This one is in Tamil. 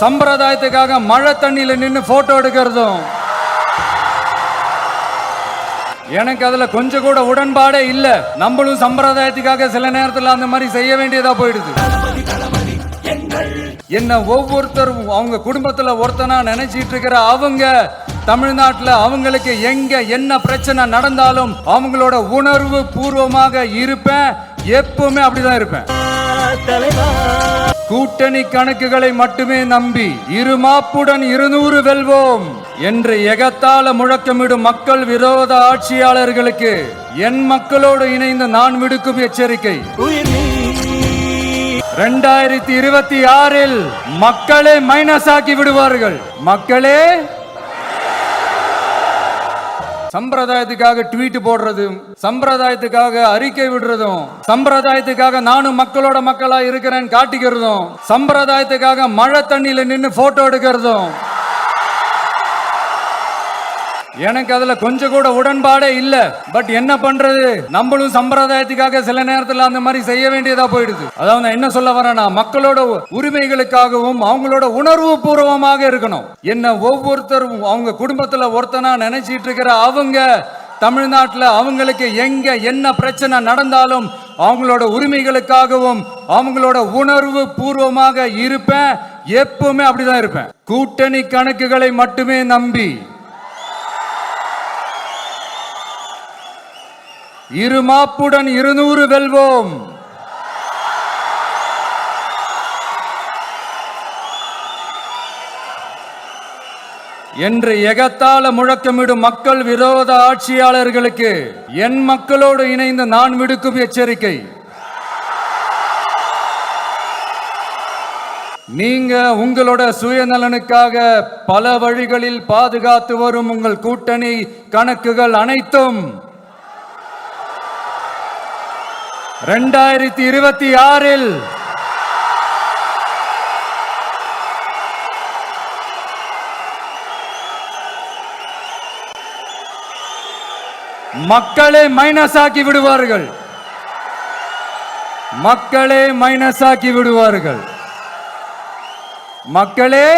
சம்பிரதாயத்துக்காக மழை தண்ணியில நின்று போட்டோ எடுக்கிறதும் எனக்கு அதுல கொஞ்சம் கூட உடன்பாடே இல்ல. நம்மளும் சம்பிரதாயத்துக்காக சில நேரத்துல அந்த மாதிரி செய்ய வேண்டியதா போயிடுது. என்ன ஒவ்வொருத்தரும் அவங்க குடும்பத்துல ஒருத்தனா நினைச்சிட்டு இருக்கிற அவங்க தமிழ்நாட்டுல அவங்களுக்கு எங்க என்ன பிரச்சனை நடந்தாலும் அவங்களோட உணர்வு பூர்வமாக இருப்பேன். எப்பவுமே அப்படிதான் இருப்பேன். கூட்டணி கணக்குகளை மட்டுமே நம்பி இருமாப்புடன் 200 வெல்வோம் என்று எகத்தால முழக்கமிடும் மக்கள் விரோத ஆட்சியாளர்களுக்கு என் மக்களோடு இணைந்து நான் விடுக்கும் எச்சரிக்கை. 2026 மக்களே மைனஸ் ஆக்கி விடுவார்கள். மக்களே சம்பிரதாயத்துக்காக ட்வீட் போடுறதும், சம்பிரதாயத்துக்காக அறிக்கை விடுறதும், சம்பிரதாயத்துக்காக நானும் மக்களோட மக்களா இருக்கிறேன்னு காட்டிக்கிறதும், சம்பிரதாயத்துக்காக மழை தண்ணியில நின்று போட்டோ எடுக்கிறதும் எனக்கு அதுல கொஞ்சம் கூட உடன்பாடே இல்ல. பட் என்ன பண்றது, நம்மளும் சம்பிரதாயத்துக்காக சில நேரத்துல அந்த மாதிரி செய்ய வேண்டியதா போயிடுது. அதாவது என்ன சொல்ல வரேன்னா, மக்களோட உரிமைகளுக்காகவும் அவங்களோட உணர்வு பூர்வமாக இருக்கணும். என்ன ஒவ்வொருத்தரும் அவங்க குடும்பத்துல ஒருத்தனா நினைச்சிட்டு இருக்கிற அவங்க தமிழ்நாட்டுல அவங்களுக்கு எங்க என்ன பிரச்சனை நடந்தாலும் அவங்களோட உரிமைகளுக்காகவும் அவங்களோட உணர்வு பூர்வமாக இருப்பேன். எப்பவுமே அப்படிதான் இருப்பேன். கூட்டணி கணக்குகளை மட்டுமே நம்பி இருமாப்புடன் 200 வெல்வோம். என்று எகத்தால முழக்கமிடும் மக்கள் விரோத ஆட்சியாளர்களுக்கு என் மக்களோடு இணைந்து நான் விடுக்கும் எச்சரிக்கை. நீங்க உங்களோட சுயநலனுக்காக பல வழிகளில் பாதுகாத்து வரும் உங்கள் கூட்டணி கணக்குகள் அனைத்தும் 2026 மக்களே மைனஸ் ஆக்கி விடுவார்கள். மக்களே மைனஸ் ஆக்கி விடுவார்கள். மக்களே